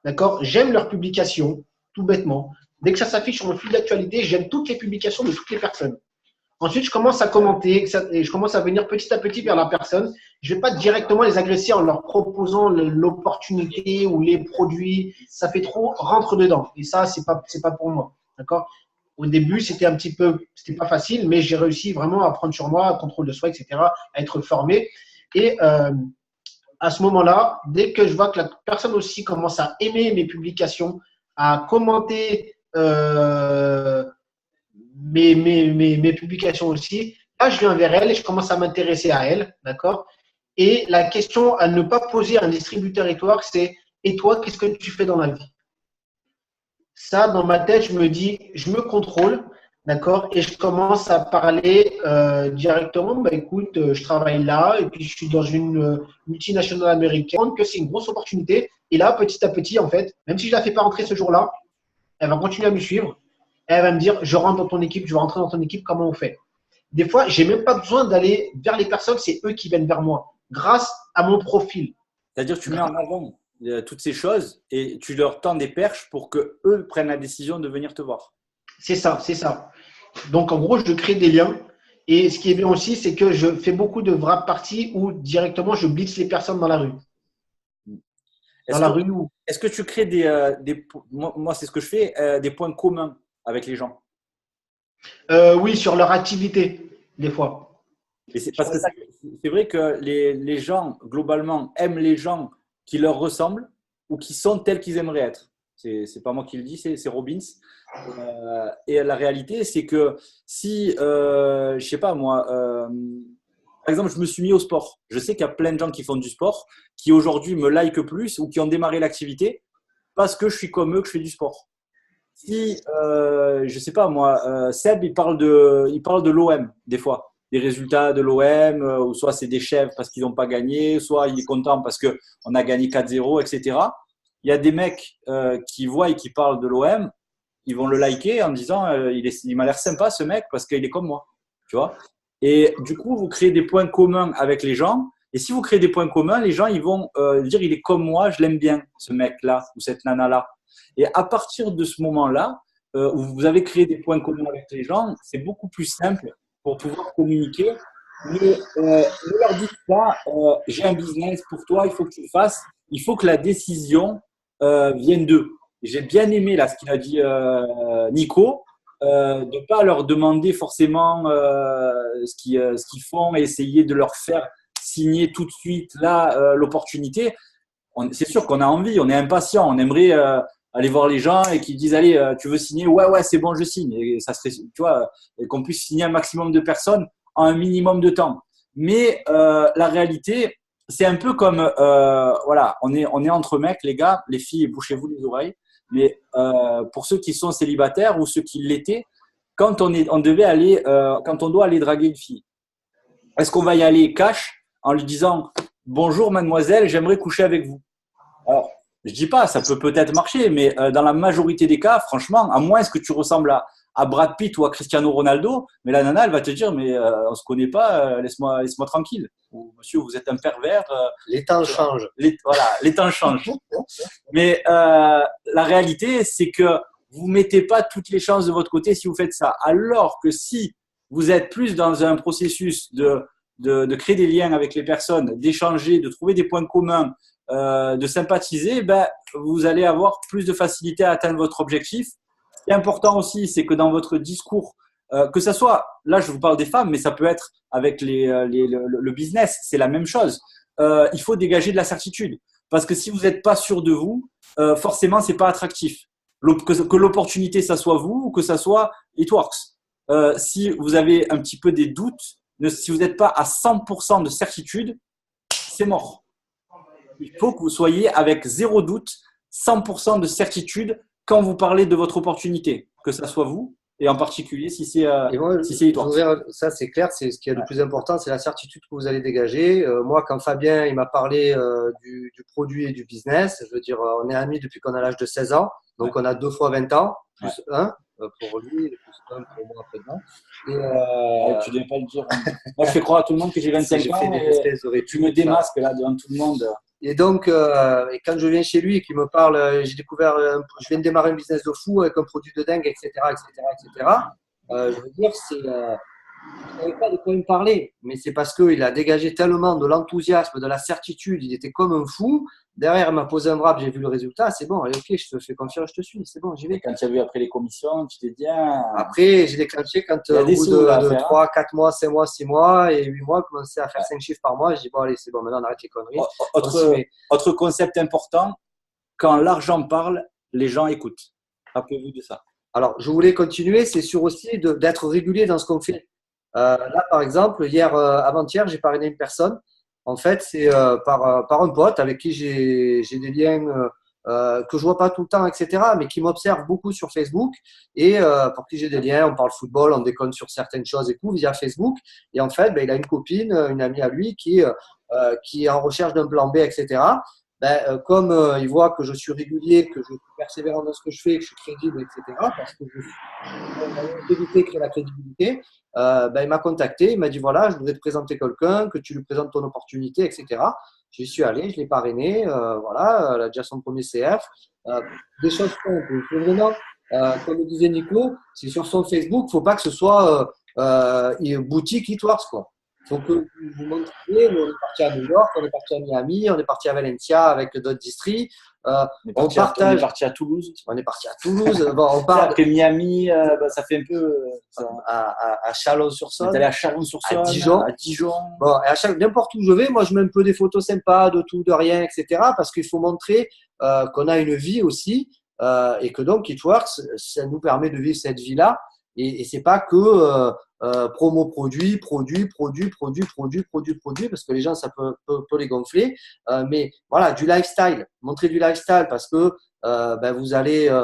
D'accord? J'aime leurs publications, tout bêtement. Dès que ça s'affiche sur mon fil d'actualité, j'aime toutes les publications de toutes les personnes. Ensuite, je commence à commenter et je commence à venir petit à petit vers la personne. Je ne vais pas directement les agresser en leur proposant l'opportunité ou les produits. Ça fait trop rentre dedans. Et ça, c'est pas pour moi. D'accord? Au début, c'était pas facile, mais j'ai réussi vraiment à prendre sur moi, contrôle de soi, etc., à être formé. Et à ce moment-là, dès que je vois que la personne aussi commence à aimer mes publications, à commenter mes publications aussi, là, je viens vers elle et je commence à m'intéresser à elle, d'accord? Et la question à ne pas poser à un distributeur e-work, c'est « Et toi, qu'est-ce que tu fais dans la vie ?» Ça, dans ma tête, je me dis, je me contrôle, d'accord? Et je commence à parler directement, bah, écoute, je travaille là et puis je suis dans une multinationale américaine, que c'est une grosse opportunité. Et là, petit à petit, en fait, même si je ne la fais pas rentrer ce jour-là, elle va continuer à me suivre. Elle va me dire, je rentre dans ton équipe, je vais rentrer dans ton équipe, comment on fait? Des fois, j'ai même pas besoin d'aller vers les personnes, c'est eux qui viennent vers moi, grâce à mon profil. C'est-à-dire que tu mets en avant toutes ces choses et tu leur tends des perches pour que eux prennent la décision de venir te voir. C'est ça, c'est ça. Donc, en gros, je crée des liens. Et ce qui est bien aussi, c'est que je fais beaucoup de wrap parties où directement, je blitz les personnes dans la rue. Est-ce que tu crées moi, c'est ce que je fais, des points communs avec les gens? Oui, sur leur activité, des fois. Et parce que c'est vrai que les gens, globalement, aiment les gens qui leur ressemblent ou qui sont tels qu'ils aimeraient être. C'est pas moi qui le dis, c'est Robbins. Et la réalité, c'est que si, je sais pas moi, par exemple, je me suis mis au sport. Je sais qu'il y a plein de gens qui font du sport, qui aujourd'hui me likent plus ou qui ont démarré l'activité parce que je suis comme eux, que je fais du sport. Si, je sais pas moi, Seb, il parle de l'OM des fois, des résultats de l'OM, ou soit c'est des chefs parce qu'ils n'ont pas gagné, soit il est content parce qu'on a gagné 4-0, etc. Il y a des mecs qui voient et qui parlent de l'OM, ils vont le liker en disant il m'a l'air sympa ce mec parce qu'il est comme moi, tu vois. Et du coup, vous créez des points communs avec les gens. Et si vous créez des points communs, les gens ils vont dire il est comme moi, je l'aime bien ce mec-là ou cette nana-là. Et à partir de ce moment-là, où vous avez créé des points communs avec les gens, c'est beaucoup plus simple pour pouvoir communiquer. Mais ne leur dites pas j'ai un business pour toi, il faut que tu le fasses. Il faut que la décision vienne d'eux. J'ai bien aimé là ce qu'il a dit Nico, de ne pas leur demander forcément ce qu'ils font et essayer de leur faire signer tout de suite là l'opportunité. C'est sûr qu'on a envie, on est impatient, on aimerait aller voir les gens et qu'ils disent allez, tu veux signer? Ouais, c'est bon, je signe. Et ça serait, tu vois, et qu'on puisse signer un maximum de personnes en un minimum de temps. Mais la réalité, c'est un peu comme voilà, on est entre mecs, les gars, les filles, bouchez-vous les oreilles. Mais pour ceux qui sont célibataires ou ceux qui l'étaient, quand on devait aller, quand on doit aller draguer une fille, est-ce qu'on va y aller cash en lui disant bonjour mademoiselle, j'aimerais coucher avec vous? Alors, je dis pas, ça peut peut-être marcher, mais dans la majorité des cas, franchement, à moins que tu ressembles à Brad Pitt ou à Cristiano Ronaldo, mais la nana, elle va te dire, mais on se connaît pas, laisse-moi tranquille. Ou monsieur, vous êtes un pervers. Les temps changent. Voilà, les temps changent. Mais la réalité, c'est que vous mettez pas toutes les chances de votre côté si vous faites ça. Alors que si vous êtes plus dans un processus de créer des liens avec les personnes, d'échanger, de trouver des points communs, de sympathiser, ben, vous allez avoir plus de facilité à atteindre votre objectif. Ce qui est important aussi, c'est que dans votre discours, que ça soit, là je vous parle des femmes, mais ça peut être avec le business, c'est la même chose. Il faut dégager de la certitude. Parce que si vous n'êtes pas sûr de vous, forcément, c'est pas attractif. Que l'opportunité, ça soit vous ou que ça soit It Works. Si vous avez un petit peu des doutes, si vous n'êtes pas à 100% de certitude, c'est mort. Il faut que vous soyez avec zéro doute, 100% de certitude quand vous parlez de votre opportunité. Que ça soit vous et en particulier si c'est Et moi, si c'est Hitworks. ça c'est clair, c'est ce qui est le plus important, c'est la certitude que vous allez dégager. Moi, quand Fabien il m'a parlé du produit et du business, je veux dire, on est amis depuis qu'on a l'âge de 16 ans, donc on a 2 fois 20 ans, plus un pour lui, et plus un pour moi après-dedans. Et Tu devais pas le dire. Hein. Moi, je fais croire à tout le monde que j'ai 25 j'ai ans fait des et espèces de tu me démasques là devant tout le monde. Et donc, et quand je viens chez lui et qu'il me parle, j'ai découvert, je viens de démarrer un business de fou avec un produit de dingue, etc., etc., etc. Je veux dire, je ne savais pas de quoi il me parlait, mais c'est parce qu'il a dégagé tellement de l'enthousiasme, de la certitude, il était comme un fou. Derrière, il m'a posé un bras, j'ai vu le résultat, c'est bon, allez, ok, je te fais confiance, je te suis, c'est bon, j'y Et vais. quand tu as vu après les commissions, tu t'es dit, ah, Après, j'ai déclenché quand Il y a au des bout sous, là, à de faire, 3, 4 mois, 5 mois, 6 mois et 8 mois, je commençais à faire 5 chiffres par mois. Je dis, bon, allez, c'est bon, maintenant on arrête les conneries. On s'y met. Autre concept important, quand l'argent parle, les gens écoutent. Rappelez-vous de ça. Alors, je voulais continuer, c'est sûr aussi d'être régulier dans ce qu'on fait. Là, par exemple, avant-hier, j'ai parrainé une personne. En fait, c'est par un pote avec qui j'ai des liens que je vois pas tout le temps, etc., mais qui m'observe beaucoup sur Facebook et pour qui j'ai des liens. On parle football, on déconne sur certaines choses et tout via Facebook. Et en fait, ben, il a une copine, une amie à lui qui est en recherche d'un plan B, etc. Comme il voit que je suis régulier, que je suis persévérant dans ce que je fais, que je suis crédible, etc., parce que la longévité crée la crédibilité, il m'a contacté, il m'a dit voilà, je voudrais te présenter quelqu'un, que tu lui présentes ton opportunité, etc. J'y suis allé, je l'ai parrainé, voilà, elle a déjà son premier CF. Des choses simples. Il faut vraiment, comme le disait Nico, c'est sur son Facebook, il ne faut pas que ce soit boutique Hitworks, quoi. Il faut que vous montriez, on est parti à New York, on est parti à Miami, on est parti à Valencia avec d'autres districts. On partage. On est parti à Toulouse. On est parti à Toulouse. Bon, on part après Miami, ça fait un peu. À Chalon-sur-Saône. On est allé à Chalon-sur-Saône, à Dijon. Bon, et n'importe où je vais, moi je mets un peu des photos sympas, de tout, de rien, etc. Parce qu'il faut montrer qu'on a une vie aussi et que donc Hitworks, ça nous permet de vivre cette vie-là. Et c'est pas que promo produit, parce que les gens, ça peut les gonfler. Mais voilà, du lifestyle, montrer du lifestyle parce que vous allez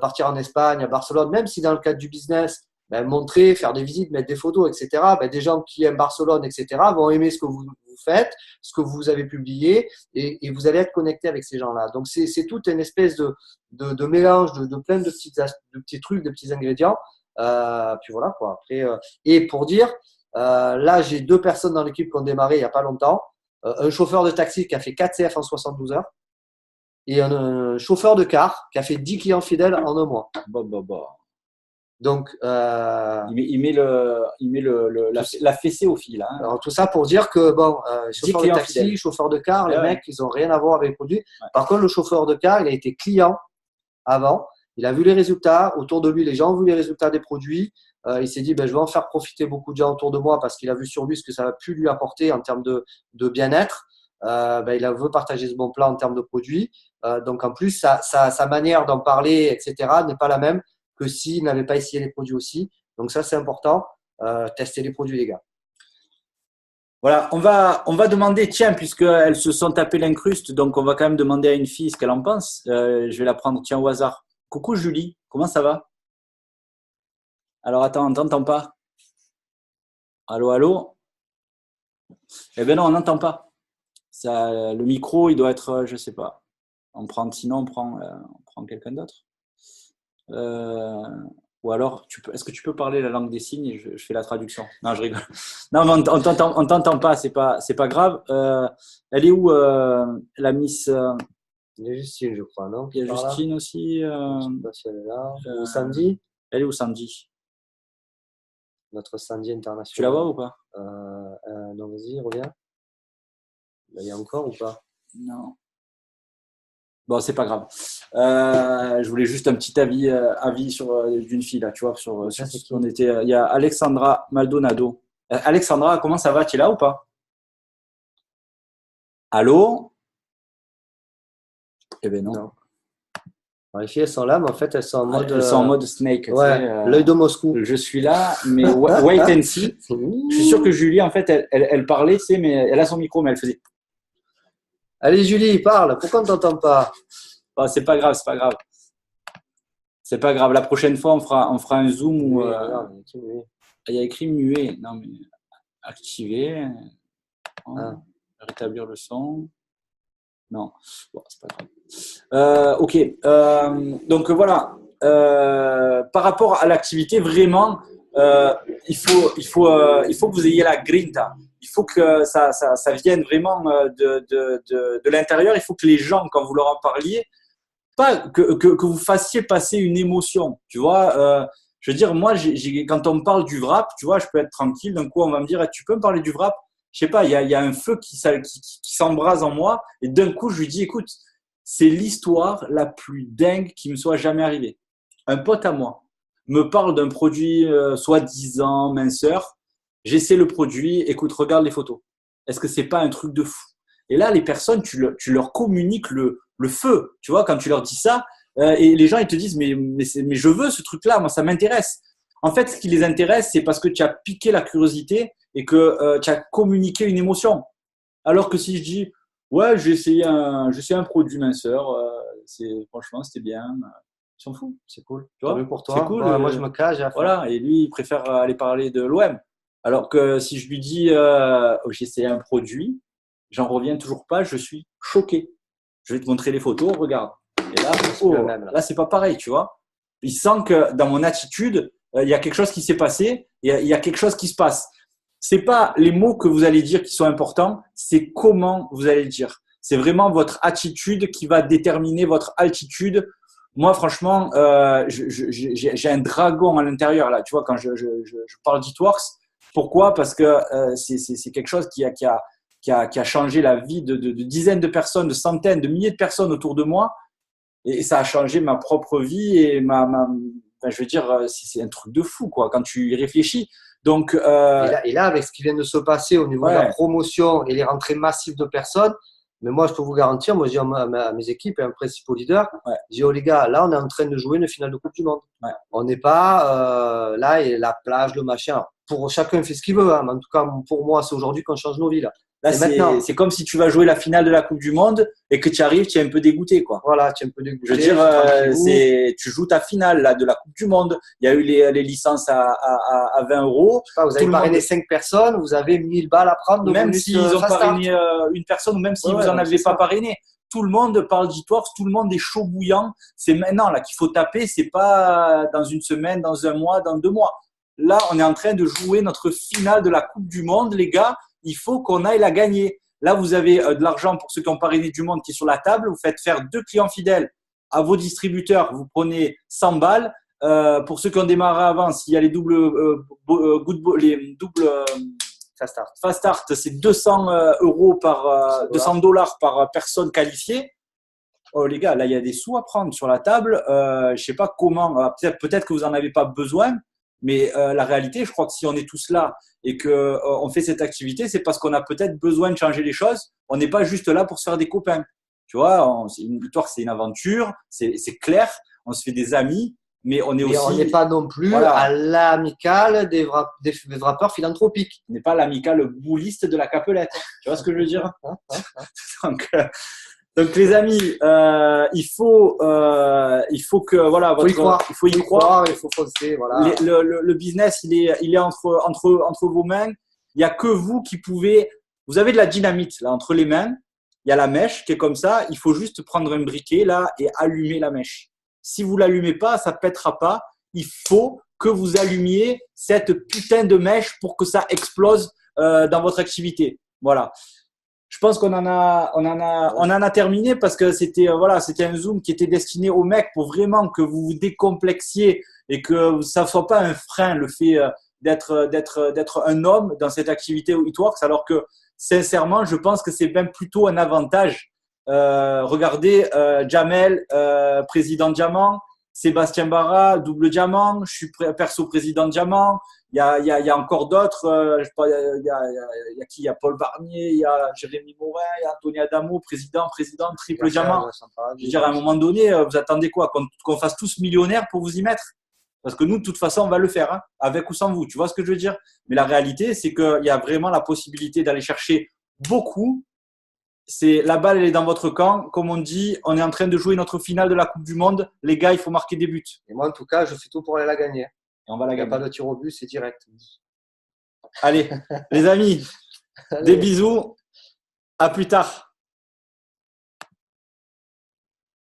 partir en Espagne, à Barcelone, même si dans le cadre du business, montrer, faire des visites, mettre des photos, etc. Des gens qui aiment Barcelone, etc. vont aimer ce que vous faites, ce que vous avez publié et vous allez être connecté avec ces gens-là. Donc, c'est toute une espèce de mélange de plein de petits trucs, de petits ingrédients. Puis voilà quoi. Après, et pour dire, là j'ai 2 personnes dans l'équipe qui ont démarré il n'y a pas longtemps. Un chauffeur de taxi qui a fait 4 CF en 72 heures et un chauffeur de car qui a fait 10 clients fidèles en un mois. Donc, il met la fessée au fil. Hein. Alors, tout ça pour dire que bon, chauffeur de taxi, fidèles. Chauffeur de car, les mecs, ils n'ont rien à voir avec le produit. Ouais. Par contre, le chauffeur de car, il a été client avant. Il a vu les résultats. Autour de lui, les gens ont vu les résultats des produits. Il s'est dit, je vais en faire profiter beaucoup de gens autour de moi parce qu'il a vu sur lui ce que ça a pu lui apporter en termes de bien-être. Il veut partager ce bon plan en termes de produits. Donc, en plus, sa manière d'en parler, etc., n'est pas la même que s'il n'avait pas essayé les produits aussi. Donc, ça, c'est important. Tester les produits, les gars. Voilà, on va demander, tiens, puisqu'elles se sont tapées l'incruste, donc on va quand même demander à une fille ce qu'elle en pense. Je vais la prendre, tiens, au hasard. Coucou Julie, comment ça va? Alors attends, on t'entend pas. Allô, allô? Eh ben non, on n'entend pas. Ça, le micro, il doit être, je sais pas. Sinon on prend quelqu'un d'autre. Ou alors, est-ce que tu peux parler la langue des signes et je fais la traduction? Non, je rigole. Non, mais on t'entend pas, c'est pas grave. Elle est où la Miss? Il y a Justine, je crois, non? Il y a Justine là aussi. Je sais pas si elle est là. Ou Sandy? Elle est où Sandy? Notre Sandy internationale. Tu la vois ou pas? Non, vas-y, reviens. Il y a encore ou pas? Non. Bon, c'est pas grave. Je voulais juste un petit avis sur d'une fille là, tu vois, sur ce qu'on était. Il y a Alexandra Maldonado. Alexandra, comment ça va? Tu es là ou pas? Allô? Eh ben non. Alors, les filles, elles sont là, mais en fait, elles sont en mode. Elles sont en mode snake. Ouais, l'œil de Moscou. Je suis là, mais wait and see. Je suis sûr que Julie, en fait, elle parlait, tu sais, mais elle a son micro, mais elle faisait. Allez, Julie, parle. Pourquoi on ne t'entend pas? Oh, c'est pas grave, c'est pas grave. C'est pas grave. La prochaine fois, on fera un zoom où il y a écrit muet. Non, mais activer. Rétablir le son. Non, bon, c'est pas grave. Ok. Donc voilà. Par rapport à l'activité, vraiment, il faut que vous ayez la grinta. Il faut que ça vienne vraiment de l'intérieur. Il faut que les gens, quand vous leur en parliez, pas que vous fassiez passer une émotion. Tu vois, je veux dire, moi, quand on me parle du wrap, tu vois, je peux être tranquille. D'un coup, on va me dire, tu peux me parler du wrap? Je sais pas, il y a un feu qui s'embrase en moi. Et d'un coup, je lui dis, écoute, c'est l'histoire la plus dingue qui me soit jamais arrivée. Un pote à moi me parle d'un produit soi-disant minceur. J'essaie le produit. Écoute, regarde les photos. Est-ce que c'est pas un truc de fou? Et là, les personnes, tu leur communiques le feu. Tu vois, quand tu leur dis ça, et les gens, ils te disent, mais je veux ce truc-là, moi, ça m'intéresse. En fait, ce qui les intéresse, c'est parce que tu as piqué la curiosité et que tu as communiqué une émotion. Alors que si je dis, ouais, j'ai essayé un produit minceur, franchement, c'était bien. Ils s'en foutent, c'est cool. Tu vois, pour toi. c'est cool. Moi, je me cache. Voilà, et lui, il préfère aller parler de l'OM. Alors que si je lui dis, j'ai essayé un produit, j'en reviens toujours pas, je suis choqué. Je vais te montrer les photos, regarde. Et là, là, c'est pas pareil, tu vois. Il sent que dans mon attitude, il y a quelque chose qui s'est passé, il y a quelque chose qui se passe. C'est pas les mots que vous allez dire qui sont importants, c'est comment vous allez le dire. C'est vraiment votre attitude qui va déterminer votre altitude. Moi, franchement, j'ai un dragon à l'intérieur là. Tu vois, quand je parle d'Itworks, pourquoi? Parce que c'est quelque chose qui a changé la vie de dizaines de personnes, de centaines, de milliers de personnes autour de moi. Et ça a changé ma propre vie et je veux dire, c'est un truc de fou, quoi, quand tu y réfléchis. Donc, et là, avec ce qui vient de se passer au niveau de la promotion et les rentrées massives de personnes, mais moi, je peux vous garantir, moi, je dis à mes équipes et à mes principaux leaders, je dis, oh les gars, là, on est en train de jouer une finale de Coupe du Monde. On n'est pas là, et la plage, le machin. Alors, pour chacun fait ce qu'il veut, hein, mais en tout cas, pour moi, c'est aujourd'hui qu'on change nos vies. Là, c'est comme si tu vas jouer la finale de la Coupe du Monde et que tu arrives, tu es un peu dégoûté, quoi. Voilà, tu es un peu dégoûté. Je veux dire, tu joues ta finale là, de la Coupe du Monde. Il y a eu les licences à 20 €. Vous avez parrainé 5 personnes, vous avez 1000 balles à prendre. Même s'ils ont parrainé une personne ou même si vous n'en avez pas parrainé. Tout le monde parle d'Itworks, tout le monde est chaud bouillant. C'est maintenant là qu'il faut taper. C'est pas dans une semaine, dans un mois, dans 2 mois. Là, on est en train de jouer notre finale de la Coupe du Monde, les gars. Il faut qu'on aille la gagner. Là, vous avez de l'argent pour ceux qui ont parrainé du monde qui est sur la table. Vous faites faire 2 clients fidèles à vos distributeurs. Vous prenez 100 balles. Pour ceux qui ont démarré avant, s'il y a les Fast Start, c'est 200 € $200 par personne qualifiée. Oh les gars, là, il y a des sous à prendre sur la table. Je sais pas comment. Peut-être que vous en avez pas besoin. Mais la réalité, je crois que si on est tous là et que on fait cette activité, c'est parce qu'on a peut-être besoin de changer les choses. On n'est pas juste là pour se faire des copains. Tu vois, une victoire, c'est une aventure, c'est clair. On se fait des amis, mais on est aussi. On n'est pas non plus à l'amicale des wrappeurs philanthropiques. On n'est pas l'amicale bouliste de la Capelette. Tu vois ce que je veux dire? Donc les amis, il faut que voilà, il faut y croire, il faut foncer. Voilà. Le business, il est entre vos mains. Il y a que vous qui pouvez. Vous avez de la dynamite là entre les mains. Il y a la mèche qui est comme ça. Il faut juste prendre un briquet là et allumer la mèche. Si vous l'allumez pas, ça pètera pas. Il faut que vous allumiez cette putain de mèche pour que ça explose dans votre activité. Voilà. Je pense qu'on en a terminé parce que c'était un Zoom qui était destiné aux mecs pour vraiment que vous vous décomplexiez et que ça ne soit pas un frein le fait d'être un homme dans cette activité Itworks, alors que sincèrement, je pense que c'est même plutôt un avantage. Regardez, Jamel, président Diamant, Sébastien Barra, double diamant, je suis perso président diamant. Il y a encore d'autres. Il y a qui? Il y a Paul Barnier, il y a Jérémy Morin, il y a Anthony Adamo, président, triple diamant. Je veux dire, à un moment donné, vous attendez quoi? Qu'on fasse tous millionnaires pour vous y mettre? Parce que nous, de toute façon, on va le faire, hein, avec ou sans vous. Tu vois ce que je veux dire? Mais la réalité, c'est qu'il y a vraiment la possibilité d'aller chercher beaucoup c'est la balle, elle est dans votre camp. Comme on dit, on est en train de jouer notre finale de la Coupe du Monde. Les gars, il faut marquer des buts. Et moi, en tout cas, je fais tout pour aller la gagner. Et on va la Il n'y a gagner. pas de tir au but, c'est direct. Allez, les amis, des bisous. À plus tard.